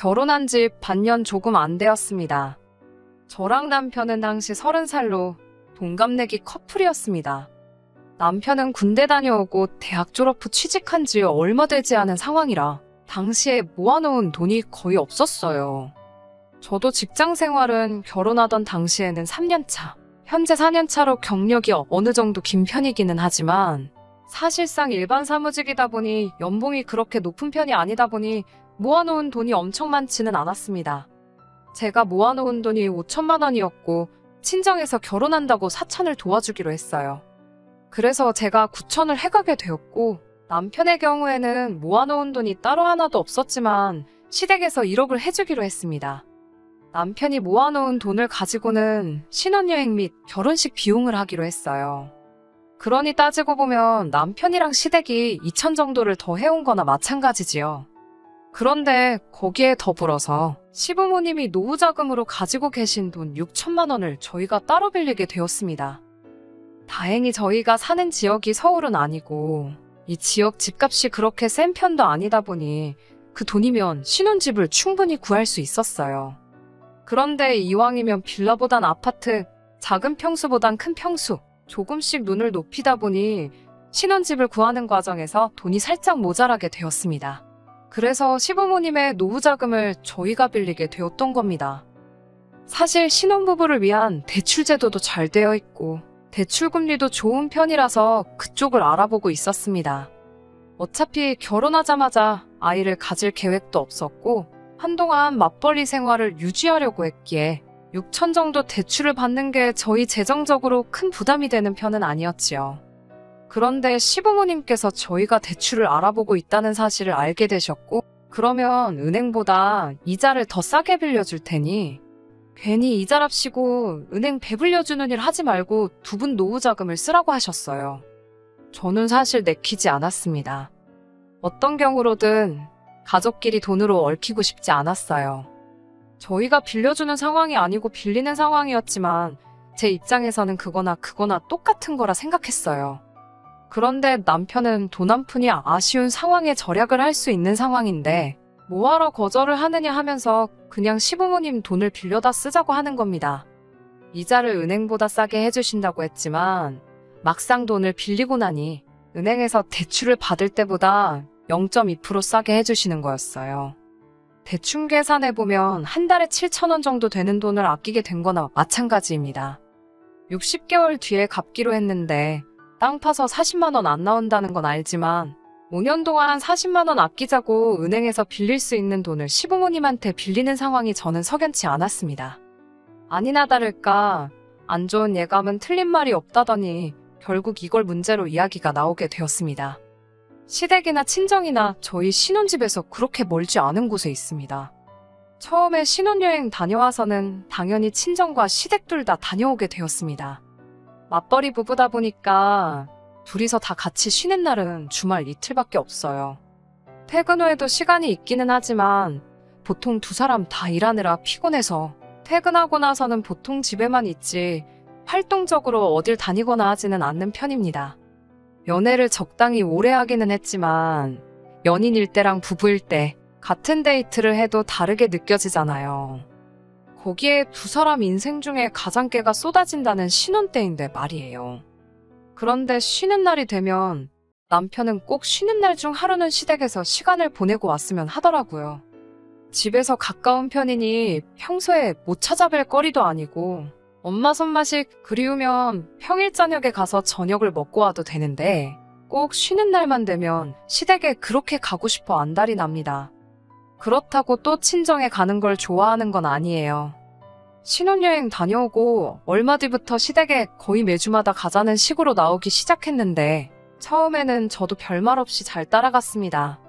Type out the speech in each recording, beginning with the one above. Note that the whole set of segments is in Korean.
결혼한 지 반년 조금 안 되었습니다. 저랑 남편은 당시 30살로 동갑내기 커플이었습니다. 남편은 군대 다녀오고 대학 졸업 후 취직한 지 얼마 되지 않은 상황이라 당시에 모아놓은 돈이 거의 없었어요. 저도 직장 생활은 결혼하던 당시에는 3년차, 현재 4년차로 경력이 어느 정도 긴 편이기는 하지만 사실상 일반 사무직이다 보니 연봉이 그렇게 높은 편이 아니다 보니 모아놓은 돈이 엄청 많지는 않았습니다. 제가 모아놓은 돈이 5천만 원이었고 친정에서 결혼한다고 4천을 도와주기로 했어요. 그래서 제가 9천을 해가게 되었고 남편의 경우에는 모아놓은 돈이 따로 하나도 없었지만 시댁에서 1억을 해주기로 했습니다. 남편이 모아놓은 돈을 가지고는 신혼여행 및 결혼식 비용을 하기로 했어요. 그러니 따지고 보면 남편이랑 시댁이 2천 정도를 더 해온 거나 마찬가지지요. 그런데 거기에 더불어서 시부모님이 노후자금으로 가지고 계신 돈 6천만 원을 저희가 따로 빌리게 되었습니다. 다행히 저희가 사는 지역이 서울은 아니고 이 지역 집값이 그렇게 센 편도 아니다 보니 그 돈이면 신혼집을 충분히 구할 수 있었어요. 그런데 이왕이면 빌라보단 아파트, 작은 평수보단 큰 평수, 조금씩 눈을 높이다 보니 신혼집을 구하는 과정에서 돈이 살짝 모자라게 되었습니다. 그래서 시부모님의 노후자금을 저희가 빌리게 되었던 겁니다. 사실 신혼부부를 위한 대출 제도도 잘 되어 있고 대출금리도 좋은 편이라서 그쪽을 알아보고 있었습니다. 어차피 결혼하자마자 아이를 가질 계획도 없었고 한동안 맞벌이 생활을 유지하려고 했기에 6천 정도 대출을 받는 게 저희 재정적으로 큰 부담이 되는 편은 아니었지요. 그런데 시부모님께서 저희가 대출을 알아보고 있다는 사실을 알게 되셨고 그러면 은행보다 이자를 더 싸게 빌려줄 테니 괜히 이자랍시고 은행 배불려주는 일 하지 말고 두 분 노후자금을 쓰라고 하셨어요. 저는 사실 내키지 않았습니다. 어떤 경우로든 가족끼리 돈으로 얽히고 싶지 않았어요. 저희가 빌려주는 상황이 아니고 빌리는 상황이었지만 제 입장에서는 그거나 똑같은 거라 생각했어요. 그런데 남편은 돈 한 푼이 아쉬운 상황에 절약을 할 수 있는 상황인데 뭐하러 거절을 하느냐 하면서 그냥 시부모님 돈을 빌려다 쓰자고 하는 겁니다. 이자를 은행보다 싸게 해주신다고 했지만 막상 돈을 빌리고 나니 은행에서 대출을 받을 때보다 0.2% 싸게 해주시는 거였어요. 대충 계산해보면 한 달에 7,000원 정도 되는 돈을 아끼게 된 거나 마찬가지입니다. 60개월 뒤에 갚기로 했는데 땅 파서 40만 원 안 나온다는 건 알지만 5년 동안 40만 원 아끼자고 은행에서 빌릴 수 있는 돈을 시부모님한테 빌리는 상황이 저는 석연치 않았습니다. 아니나 다를까 안 좋은 예감은 틀린 말이 없다더니 결국 이걸 문제로 이야기가 나오게 되었습니다. 시댁이나 친정이나 저희 신혼집에서 그렇게 멀지 않은 곳에 있습니다. 처음에 신혼여행 다녀와서는 당연히 친정과 시댁 둘 다 다녀오게 되었습니다. 맞벌이 부부다 보니까 둘이서 다 같이 쉬는 날은 주말 이틀밖에 없어요. 퇴근 후에도 시간이 있기는 하지만 보통 두 사람 다 일하느라 피곤해서 퇴근하고 나서는 보통 집에만 있지 활동적으로 어딜 다니거나 하지는 않는 편입니다. 연애를 적당히 오래 하기는 했지만 연인일 때랑 부부일 때 같은 데이트를 해도 다르게 느껴지잖아요. 거기에 두 사람 인생 중에 가장 깨가 쏟아진다는 신혼 때인데 말이에요. 그런데 쉬는 날이 되면 남편은 꼭 쉬는 날 중 하루는 시댁에서 시간을 보내고 왔으면 하더라고요. 집에서 가까운 편이니 평소에 못 찾아뵐 거리도 아니고 엄마 손맛이 그리우면 평일 저녁에 가서 저녁을 먹고 와도 되는데 꼭 쉬는 날만 되면 시댁에 그렇게 가고 싶어 안달이 납니다. 그렇다고 또 친정에 가는 걸 좋아하는 건 아니에요. 신혼여행 다녀오고 얼마 뒤부터 시댁에 거의 매주마다 가자는 식으로 나오기 시작했는데 처음에는 저도 별말 없이 잘 따라갔습니다.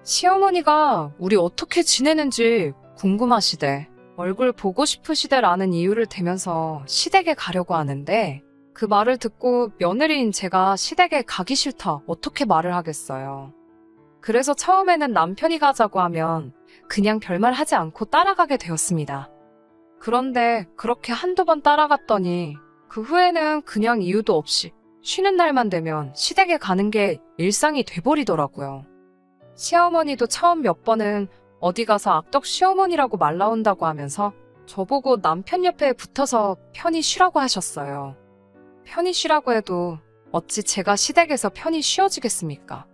시어머니가 우리 어떻게 지내는지 궁금하시대. 얼굴 보고 싶으시대라는 이유를 대면서 시댁에 가려고 하는데 그 말을 듣고 며느리인 제가 시댁에 가기 싫다 어떻게 말을 하겠어요. 그래서 처음에는 남편이 가자고 하면 그냥 별말 하지 않고 따라가게 되었습니다. 그런데 그렇게 한두 번 따라갔더니 그 후에는 그냥 이유도 없이 쉬는 날만 되면 시댁에 가는 게 일상이 돼버리더라고요. 시어머니도 처음 몇 번은 어디 가서 악덕 시어머니라고 말 나온다고 하면서 저보고 남편 옆에 붙어서 편히 쉬라고 하셨어요. 편히 쉬라고 해도 어찌 제가 시댁에서 편히 쉬어지겠습니까?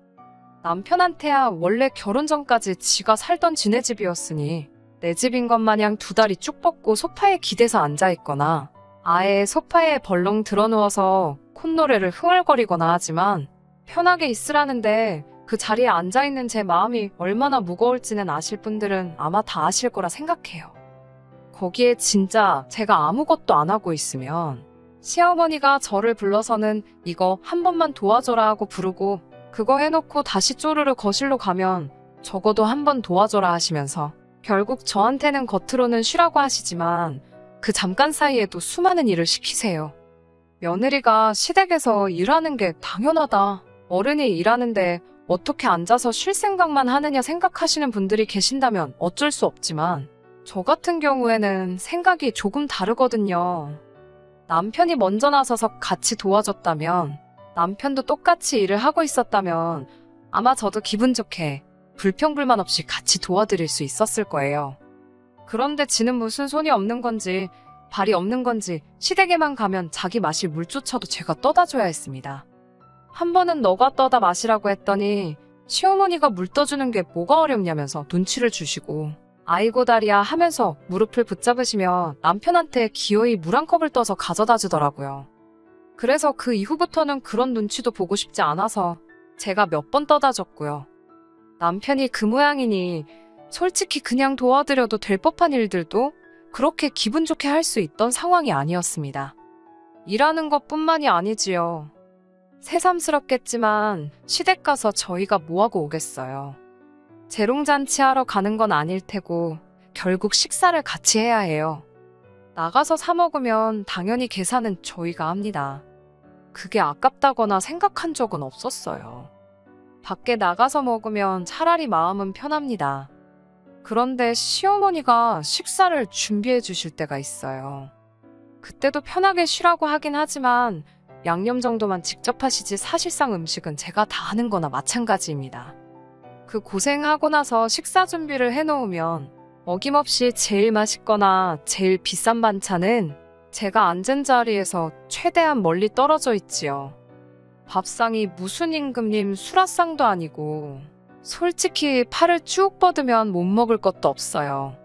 남편한테야 원래 결혼 전까지 지가 살던 지네 집이었으니 내 집인 것 마냥 두 다리 쭉 뻗고 소파에 기대서 앉아있거나 아예 소파에 벌렁 드러누워서 콧노래를 흥얼거리거나 하지만 편하게 있으라는데 그 자리에 앉아있는 제 마음이 얼마나 무거울지는 아실 분들은 아마 다 아실 거라 생각해요. 거기에 진짜 제가 아무것도 안 하고 있으면 시어머니가 저를 불러서는 이거 한 번만 도와줘라 하고 부르고 그거 해놓고 다시 쪼르르 거실로 가면 적어도 한 번 도와줘라 하시면서 결국 저한테는 겉으로는 쉬라고 하시지만 그 잠깐 사이에도 수많은 일을 시키세요. 며느리가 시댁에서 일하는 게 당연하다. 어른이 일하는데 어떻게 앉아서 쉴 생각만 하느냐 생각하시는 분들이 계신다면 어쩔 수 없지만 저 같은 경우에는 생각이 조금 다르거든요. 남편이 먼저 나서서 같이 도와줬다면 남편도 똑같이 일을 하고 있었다면 아마 저도 기분 좋게 불평불만 없이 같이 도와드릴 수 있었을 거예요. 그런데 지는 무슨 손이 없는 건지 발이 없는 건지 시댁에만 가면 자기 마실 물조차도 제가 떠다 줘야 했습니다. 한 번은 너가 떠다 마시라고 했더니 시어머니가 물 떠주는 게 뭐가 어렵냐면서 눈치를 주시고 아이고 다리야 하면서 무릎을 붙잡으시며 남편한테 기어이 물 한 컵을 떠서 가져다 주더라고요. 그래서 그 이후부터는 그런 눈치도 보고 싶지 않아서 제가 몇 번 떠다 줬고요. 남편이 그 모양이니 솔직히 그냥 도와드려도 될 법한 일들도 그렇게 기분 좋게 할 수 있던 상황이 아니었습니다. 일하는 것뿐만이 아니지요. 새삼스럽겠지만 시댁 가서 저희가 뭐하고 오겠어요. 재롱잔치 하러 가는 건 아닐 테고 결국 식사를 같이 해야 해요. 나가서 사 먹으면 당연히 계산은 저희가 합니다. 그게 아깝다거나 생각한 적은 없었어요. 밖에 나가서 먹으면 차라리 마음은 편합니다. 그런데 시어머니가 식사를 준비해 주실 때가 있어요. 그때도 편하게 쉬라고 하긴 하지만 양념 정도만 직접 하시지 사실상 음식은 제가 다 하는 거나 마찬가지입니다. 그 고생하고 나서 식사 준비를 해놓으면 어김없이 제일 맛있거나 제일 비싼 반찬은 제가 앉은 자리에서 최대한 멀리 떨어져 있지요. 밥상이 무슨 임금님 수라상도 아니고 솔직히 팔을 쭉 뻗으면 못 먹을 것도 없어요.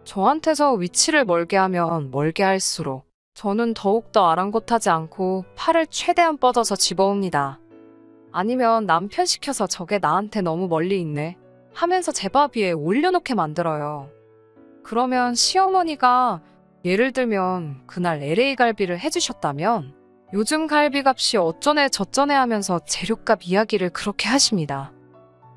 저한테서 위치를 멀게 하면 멀게 할수록 저는 더욱더 아랑곳하지 않고 팔을 최대한 뻗어서 집어옵니다. 아니면 남편 시켜서 저게 나한테 너무 멀리 있네 하면서 제 밥 위에 올려놓게 만들어요. 그러면 시어머니가 예를 들면 그날 LA 갈비를 해주셨다면 요즘 갈비값이 어쩌네 저쩌네 하면서 재료값 이야기를 그렇게 하십니다.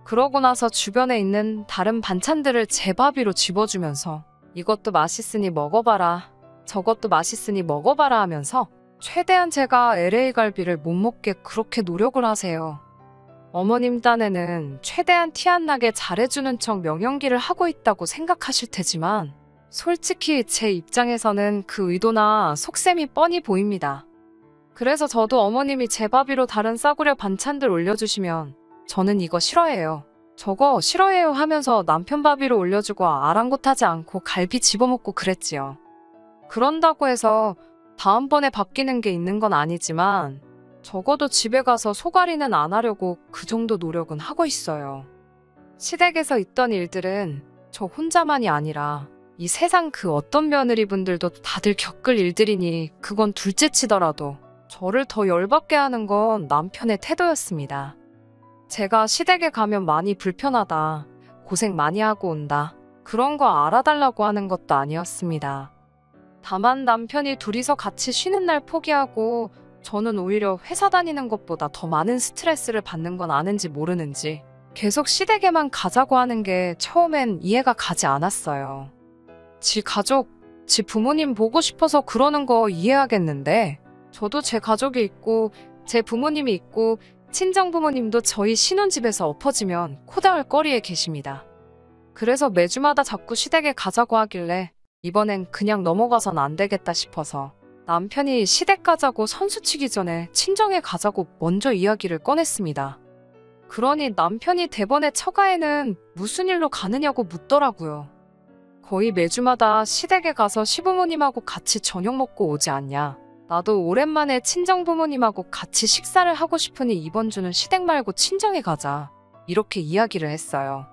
그러고 나서 주변에 있는 다른 반찬들을 제 밥 위로 집어주면서 이것도 맛있으니 먹어봐라, 저것도 맛있으니 먹어봐라 하면서 최대한 제가 LA 갈비를 못 먹게 그렇게 노력을 하세요. 어머님 딴에는 최대한 티 안 나게 잘해주는 척 명연기를 하고 있다고 생각하실 테지만 솔직히 제 입장에서는 그 의도나 속셈이 뻔히 보입니다. 그래서 저도 어머님이 제 밥 위로 다른 싸구려 반찬들 올려주시면 저는 이거 싫어해요, 저거 싫어해요 하면서 남편 밥 위로 올려주고 아랑곳하지 않고 갈비 집어먹고 그랬지요. 그런다고 해서 다음번에 바뀌는 게 있는 건 아니지만 적어도 집에 가서 속앓이는 안 하려고 그 정도 노력은 하고 있어요. 시댁에서 있던 일들은 저 혼자만이 아니라 이 세상 그 어떤 며느리분들도 다들 겪을 일들이니 그건 둘째치더라도 저를 더 열받게 하는 건 남편의 태도였습니다. 제가 시댁에 가면 많이 불편하다, 고생 많이 하고 온다, 그런 거 알아달라고 하는 것도 아니었습니다. 다만 남편이 둘이서 같이 쉬는 날 포기하고 저는 오히려 회사 다니는 것보다 더 많은 스트레스를 받는 건 아는지 모르는지 계속 시댁에만 가자고 하는 게 처음엔 이해가 가지 않았어요. 지 가족, 지 부모님 보고 싶어서 그러는 거 이해하겠는데 저도 제 가족이 있고 제 부모님이 있고 친정 부모님도 저희 신혼집에서 엎어지면 코다울 거리에 계십니다. 그래서 매주마다 자꾸 시댁에 가자고 하길래 이번엔 그냥 넘어가선 안 되겠다 싶어서 남편이 시댁 가자고 선수치기 전에 친정에 가자고 먼저 이야기를 꺼냈습니다. 그러니 남편이 대번에 처가에는 무슨 일로 가느냐고 묻더라고요. 거의 매주마다 시댁에 가서 시부모님하고 같이 저녁 먹고 오지 않냐. 나도 오랜만에 친정부모님하고 같이 식사를 하고 싶으니 이번 주는 시댁 말고 친정에 가자. 이렇게 이야기를 했어요.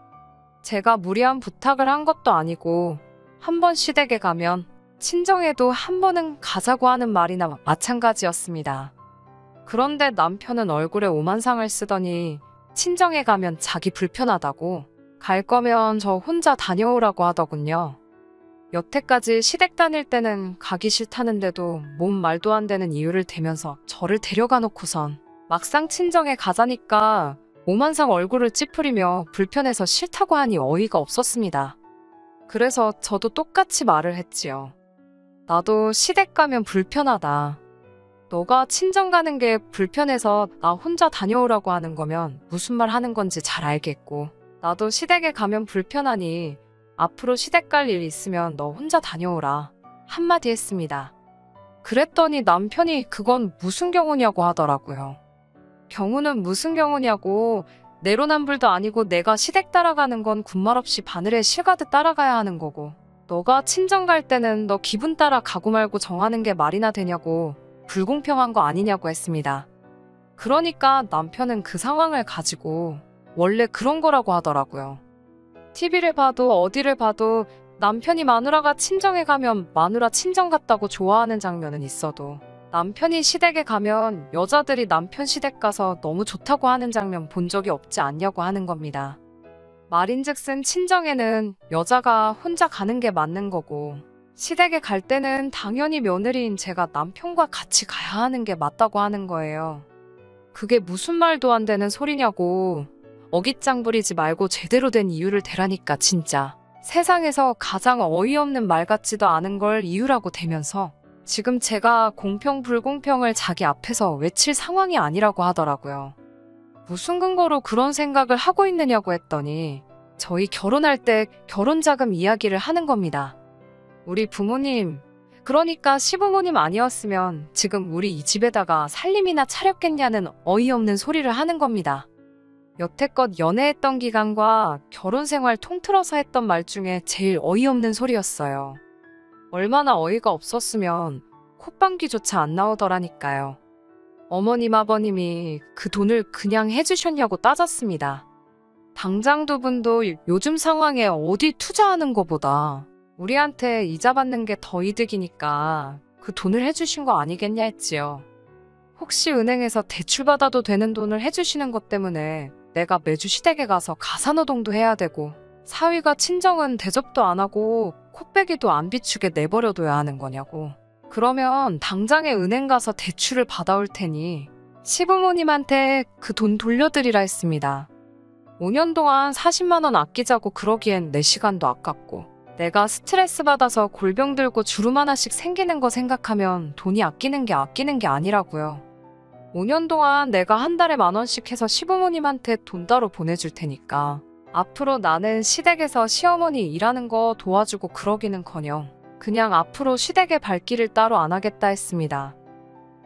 제가 무리한 부탁을 한 것도 아니고 한 번 시댁에 가면 친정에도 한 번은 가자고 하는 말이나 마찬가지였습니다. 그런데 남편은 얼굴에 오만상을 쓰더니 친정에 가면 자기 불편하다고 갈 거면 저 혼자 다녀오라고 하더군요. 여태까지 시댁 다닐 때는 가기 싫다는데도 몸 말도 안 되는 이유를 대면서 저를 데려가 놓고선 막상 친정에 가자니까 오만상 얼굴을 찌푸리며 불편해서 싫다고 하니 어이가 없었습니다. 그래서 저도 똑같이 말을 했지요. 나도 시댁 가면 불편하다. 너가 친정 가는 게 불편해서 나 혼자 다녀오라고 하는 거면 무슨 말 하는 건지 잘 알겠고, 나도 시댁에 가면 불편하니 앞으로 시댁 갈 일 있으면 너 혼자 다녀오라 한마디 했습니다. 그랬더니 남편이 그건 무슨 경우냐고 하더라고요. 경우는 무슨 경우냐고, 내로남불도 아니고 내가 시댁 따라가는 건 군말 없이 바늘에 실 가듯 따라가야 하는 거고, 너가 친정 갈 때는 너 기분 따라 가고 말고 정하는 게 말이나 되냐고, 불공평한 거 아니냐고 했습니다. 그러니까 남편은 그 상황을 가지고 원래 그런 거라고 하더라고요. TV를 봐도 어디를 봐도 남편이 마누라가 친정에 가면 마누라 친정 갔다고 좋아하는 장면은 있어도 남편이 시댁에 가면 여자들이 남편 시댁 가서 너무 좋다고 하는 장면 본 적이 없지 않냐고 하는 겁니다. 말인즉슨 친정에는 여자가 혼자 가는 게 맞는 거고, 시댁에 갈 때는 당연히 며느리인 제가 남편과 같이 가야 하는 게 맞다고 하는 거예요. 그게 무슨 말도 안 되는 소리냐고, 어깃장 부리지 말고 제대로 된 이유를 대라니까 진짜. 세상에서 가장 어이없는 말 같지도 않은 걸 이유라고 대면서 지금 제가 공평 불공평을 자기 앞에서 외칠 상황이 아니라고 하더라고요. 무슨 근거로 그런 생각을 하고 있느냐고 했더니 저희 결혼할 때 결혼자금 이야기를 하는 겁니다. 우리 부모님, 그러니까 시부모님 아니었으면 지금 우리 이 집에다가 살림이나 차렸겠냐는 어이없는 소리를 하는 겁니다. 여태껏 연애했던 기간과 결혼 생활 통틀어서 했던 말 중에 제일 어이없는 소리였어요. 얼마나 어이가 없었으면 콧방귀조차 안 나오더라니까요. 어머님 아버님이 그 돈을 그냥 해주셨냐고 따졌습니다. 당장 두 분도 요즘 상황에 어디 투자하는 거보다 우리한테 이자 받는 게 더 이득이니까 그 돈을 해주신 거 아니겠냐 했지요. 혹시 은행에서 대출받아도 되는 돈을 해주시는 것 때문에 내가 매주 시댁에 가서 가사노동도 해야 되고, 사위가 친정은 대접도 안 하고 콧배기도 안 비추게 내버려둬야 하는 거냐고. 그러면 당장에 은행 가서 대출을 받아올 테니 시부모님한테 그 돈 돌려드리라 했습니다. 5년 동안 40만 원 아끼자고 그러기엔 내 시간도 아깝고, 내가 스트레스 받아서 골병 들고 주름 하나씩 생기는 거 생각하면 돈이 아끼는 게 아니라고요. 5년 동안 내가 한 달에 10,000원씩 해서 시부모님한테 돈 따로 보내줄 테니까 앞으로 나는 시댁에서 시어머니 일하는 거 도와주고 그러기는커녕 그냥 앞으로 시댁의 발길을 따로 안 하겠다 했습니다.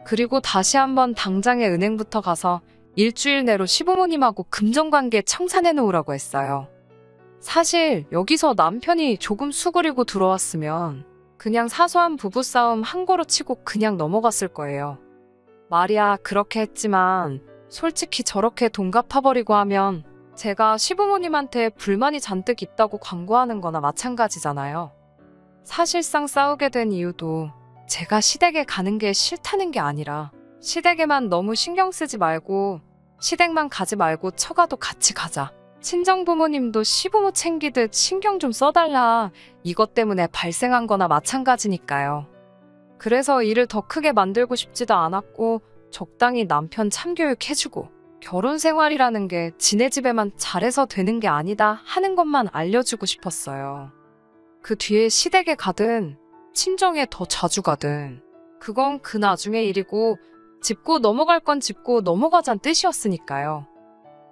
그리고 다시 한번 당장에 은행부터 가서 일주일 내로 시부모님하고 금전관계 청산해 놓으라고 했어요. 사실 여기서 남편이 조금 수그리고 들어왔으면 그냥 사소한 부부싸움 한 거로 치고 그냥 넘어갔을 거예요. 말이야 그렇게 했지만 솔직히 저렇게 돈 갚아버리고 하면 제가 시부모님한테 불만이 잔뜩 있다고 광고하는 거나 마찬가지잖아요. 사실상 싸우게 된 이유도 제가 시댁에 가는 게 싫다는 게 아니라 시댁에만 너무 신경 쓰지 말고 시댁만 가지 말고 처가도 같이 가자. 친정부모님도 시부모 챙기듯 신경 좀 써달라. 이것 때문에 발생한 거나 마찬가지니까요. 그래서 일을 더 크게 만들고 싶지도 않았고 적당히 남편 참교육해주고 결혼 생활이라는 게 지네 집에만 잘해서 되는 게 아니다 하는 것만 알려주고 싶었어요. 그 뒤에 시댁에 가든 친정에 더 자주 가든 그건 그 나중의 일이고 짚고 넘어갈 건 짚고 넘어가자는 뜻이었으니까요.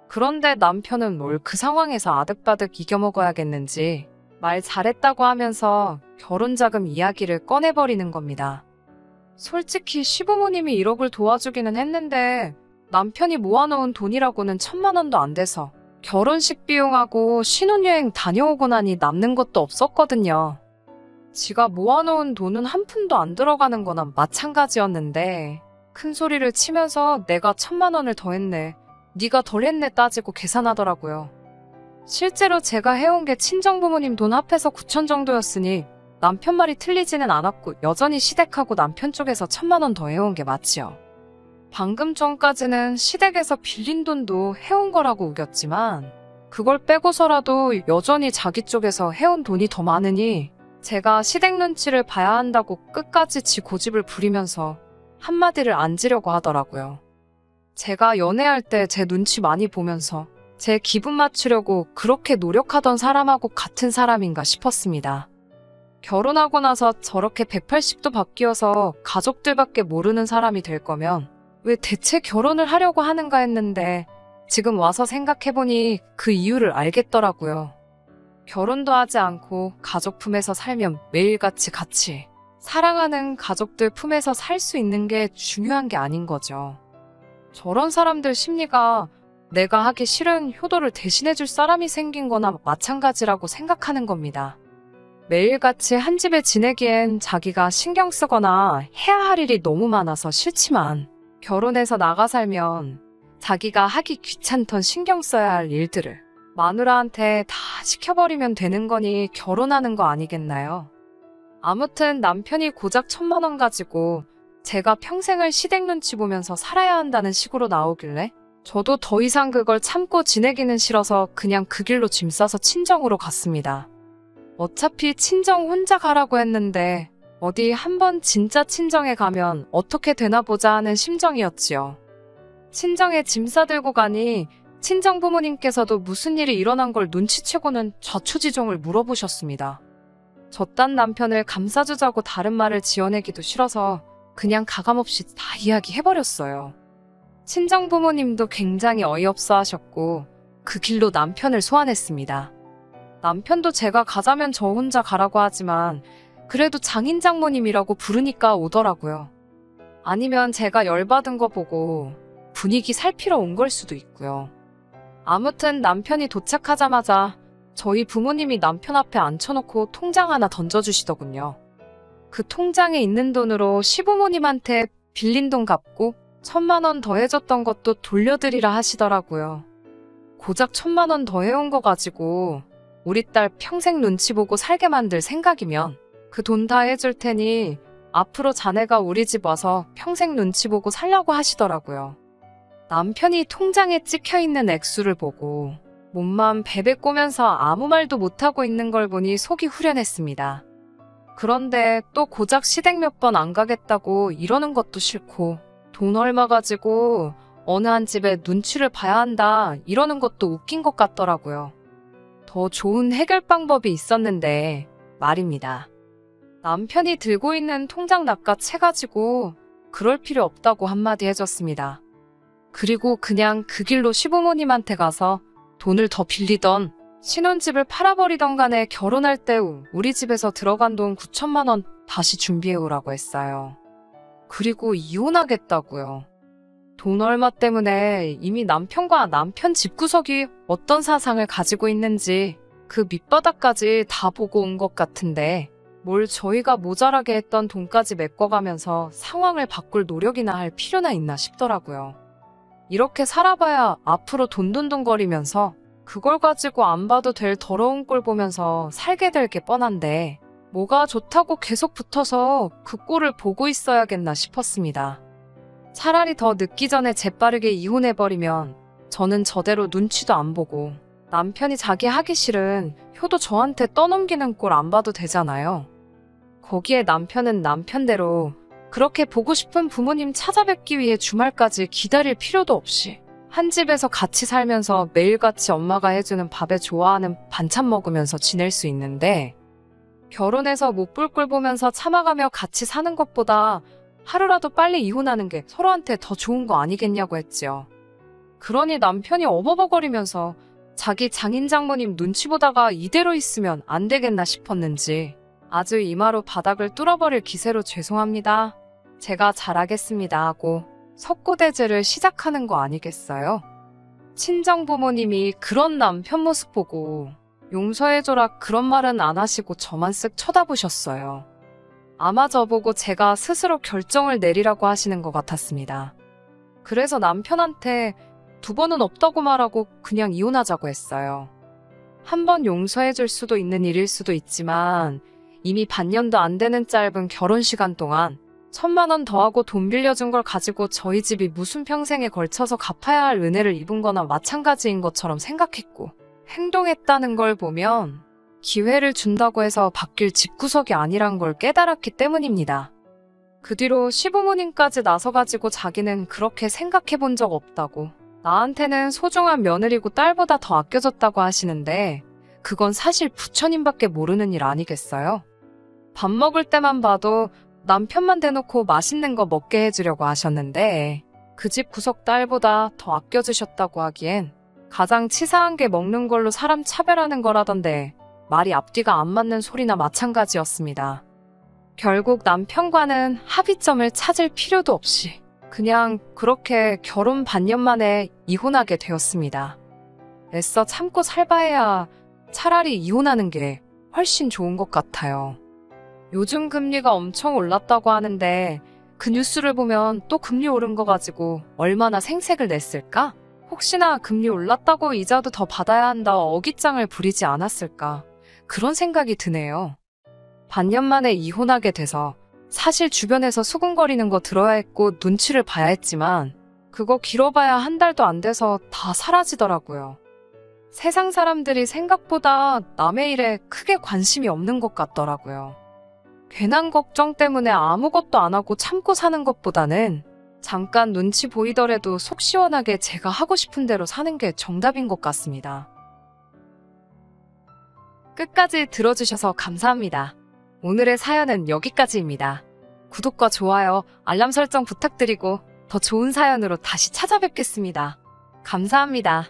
그런데 남편은 뭘 그 상황에서 아득바득 이겨먹어야겠는지 말 잘했다고 하면서 결혼자금 이야기를 꺼내버리는 겁니다. 솔직히 시부모님이 1억을 도와주기는 했는데 남편이 모아놓은 돈이라고는 1,000만 원도 안 돼서 결혼식 비용하고 신혼여행 다녀오고 나니 남는 것도 없었거든요. 지가 모아놓은 돈은 한 푼도 안 들어가는 거나 마찬가지였는데 큰 소리를 치면서 내가 1,000만 원을 더했네, 네가 덜 했네 따지고 계산하더라고요. 실제로 제가 해온 게 친정부모님 돈 합해서 9천 정도였으니 남편 말이 틀리지는 않았고 여전히 시댁하고 남편 쪽에서 1,000만 원 더 해온 게 맞지요. 방금 전까지는 시댁에서 빌린 돈도 해온 거라고 우겼지만 그걸 빼고서라도 여전히 자기 쪽에서 해온 돈이 더 많으니 제가 시댁 눈치를 봐야 한다고 끝까지 지 고집을 부리면서 한마디를 안 지려고 하더라고요. 제가 연애할 때 제 눈치 많이 보면서 제 기분 맞추려고 그렇게 노력하던 사람하고 같은 사람인가 싶었습니다. 결혼하고 나서 저렇게 180도 바뀌어서 가족들밖에 모르는 사람이 될 거면 왜 대체 결혼을 하려고 하는가 했는데 지금 와서 생각해보니 그 이유를 알겠더라고요. 결혼도 하지 않고 가족 품에서 살면 매일같이 같이 사랑하는 가족들 품에서 살 수 있는 게 중요한 게 아닌 거죠. 저런 사람들 심리가 내가 하기 싫은 효도를 대신해줄 사람이 생긴 거나 마찬가지라고 생각하는 겁니다. 매일같이 한 집에 지내기엔 자기가 신경 쓰거나 해야 할 일이 너무 많아서 싫지만 결혼해서 나가 살면 자기가 하기 귀찮던 신경 써야 할 일들을 마누라한테 다 시켜버리면 되는 거니 결혼하는 거 아니겠나요? 아무튼 남편이 고작 1,000만 원 가지고 제가 평생을 시댁 눈치 보면서 살아야 한다는 식으로 나오길래 저도 더 이상 그걸 참고 지내기는 싫어서 그냥 그 길로 짐 싸서 친정으로 갔습니다. 어차피 친정 혼자 가라고 했는데 어디 한번 진짜 친정에 가면 어떻게 되나 보자 하는 심정이었지요. 친정에 짐 싸들고 가니 친정 부모님께서도 무슨 일이 일어난 걸 눈치채고는 좌초지종을 물어보셨습니다. 저딴 남편을 감싸주자고 다른 말을 지어내기도 싫어서 그냥 가감없이 다 이야기해버렸어요. 친정 부모님도 굉장히 어이없어 하셨고 그 길로 남편을 소환했습니다. 남편도 제가 가자면 저 혼자 가라고 하지만 그래도 장인 장모님이라고 부르니까 오더라고요. 아니면 제가 열받은 거 보고 분위기 살피러 온 걸 수도 있고요. 아무튼 남편이 도착하자마자 저희 부모님이 남편 앞에 앉혀놓고 통장 하나 던져주시더군요. 그 통장에 있는 돈으로 시부모님한테 빌린 돈 갚고 1,000만 원 더 해줬던 것도 돌려드리라 하시더라고요. 고작 1,000만 원 더 해온 거 가지고 우리 딸 평생 눈치 보고 살게 만들 생각이면 그 돈 다 해줄 테니 앞으로 자네가 우리 집 와서 평생 눈치 보고 살라고 하시더라고요. 남편이 통장에 찍혀있는 액수를 보고 몸만 베베 꼬면서 아무 말도 못하고 있는 걸 보니 속이 후련했습니다. 그런데 또 고작 시댁 몇 번 안 가겠다고 이러는 것도 싫고 돈 얼마 가지고 어느 한 집에 눈치를 봐야 한다 이러는 것도 웃긴 것 같더라고요. 더 좋은 해결 방법이 있었는데 말입니다. 남편이 들고 있는 통장 낚아채가지고 그럴 필요 없다고 한마디 해줬습니다. 그리고 그냥 그 길로 시부모님한테 가서 돈을 더 빌리던 신혼집을 팔아버리던 간에 결혼할 때 우리 집에서 들어간 돈 9,000만 원 다시 준비해오라고 했어요. 그리고 이혼하겠다고요. 돈 얼마 때문에 이미 남편과 남편 집구석이 어떤 사상을 가지고 있는지 그 밑바닥까지 다 보고 온 것 같은데 뭘 저희가 모자라게 했던 돈까지 메꿔가면서 상황을 바꿀 노력이나 할 필요나 있나 싶더라고요. 이렇게 살아봐야 앞으로 돈돈돈거리면서 그걸 가지고 안 봐도 될 더러운 꼴 보면서 살게 될 게 뻔한데 뭐가 좋다고 계속 붙어서 그 꼴을 보고 있어야겠나 싶었습니다. 차라리 더 늦기 전에 재빠르게 이혼해버리면 저는 저대로 눈치도 안 보고 남편이 자기 하기 싫은 효도 저한테 떠넘기는 꼴 안 봐도 되잖아요. 거기에 남편은 남편대로 그렇게 보고 싶은 부모님 찾아뵙기 위해 주말까지 기다릴 필요도 없이 한 집에서 같이 살면서 매일같이 엄마가 해주는 밥에 좋아하는 반찬 먹으면서 지낼 수 있는데 결혼해서 못 볼 꼴 보면서 참아가며 같이 사는 것보다 하루라도 빨리 이혼하는 게 서로한테 더 좋은 거 아니겠냐고 했지요. 그러니 남편이 어버버거리면서 자기 장인 장모님 눈치 보다가 이대로 있으면 안 되겠나 싶었는지 아주 이마로 바닥을 뚫어버릴 기세로 죄송합니다. 제가 잘하겠습니다 하고 석고대죄를 시작하는 거 아니겠어요? 친정 부모님이 그런 남편 모습 보고 용서해줘라 그런 말은 안 하시고 저만 쓱 쳐다보셨어요. 아마 저보고 제가 스스로 결정을 내리라고 하시는 것 같았습니다. 그래서 남편한테 2번은 없다고 말하고 그냥 이혼하자고 했어요. 한 번 용서해줄 수도 있는 일일 수도 있지만 이미 반년도 안 되는 짧은 결혼 시간 동안 1,000만 원 더하고 돈 빌려준 걸 가지고 저희 집이 무슨 평생에 걸쳐서 갚아야 할 은혜를 입은 거나 마찬가지인 것처럼 생각했고 행동했다는 걸 보면 기회를 준다고 해서 바뀔 집구석이 아니란 걸 깨달았기 때문입니다. 그 뒤로 시부모님까지 나서가지고 자기는 그렇게 생각해 본 적 없다고, 나한테는 소중한 며느리고 딸보다 더 아껴졌다고 하시는데 그건 사실 부처님밖에 모르는 일 아니겠어요? 밥 먹을 때만 봐도 남편만 대놓고 맛있는 거 먹게 해주려고 하셨는데 그 집 구석 딸보다 더 아껴주셨다고 하기엔 가장 치사한 게 먹는 걸로 사람 차별하는 거라던데 말이 앞뒤가 안 맞는 소리나 마찬가지였습니다. 결국 남편과는 합의점을 찾을 필요도 없이 그냥 그렇게 결혼 반년 만에 이혼하게 되었습니다. 애써 참고 살바해야 차라리 이혼하는 게 훨씬 좋은 것 같아요. 요즘 금리가 엄청 올랐다고 하는데 그 뉴스를 보면 또 금리 오른 거 가지고 얼마나 생색을 냈을까? 혹시나 금리 올랐다고 이자도 더 받아야 한다 어깃장을 부리지 않았을까? 그런 생각이 드네요. 반년 만에 이혼하게 돼서 사실 주변에서 수군거리는 거 들어야 했고 눈치를 봐야 했지만 그거 길어봐야 한 달도 안 돼서 다 사라지더라고요. 세상 사람들이 생각보다 남의 일에 크게 관심이 없는 것 같더라고요. 괜한 걱정 때문에 아무것도 안 하고 참고 사는 것보다는 잠깐 눈치 보이더라도 속 시원하게 제가 하고 싶은 대로 사는 게 정답인 것 같습니다. 끝까지 들어주셔서 감사합니다. 오늘의 사연은 여기까지입니다. 구독과 좋아요, 알람 설정 부탁드리고 더 좋은 사연으로 다시 찾아뵙겠습니다. 감사합니다.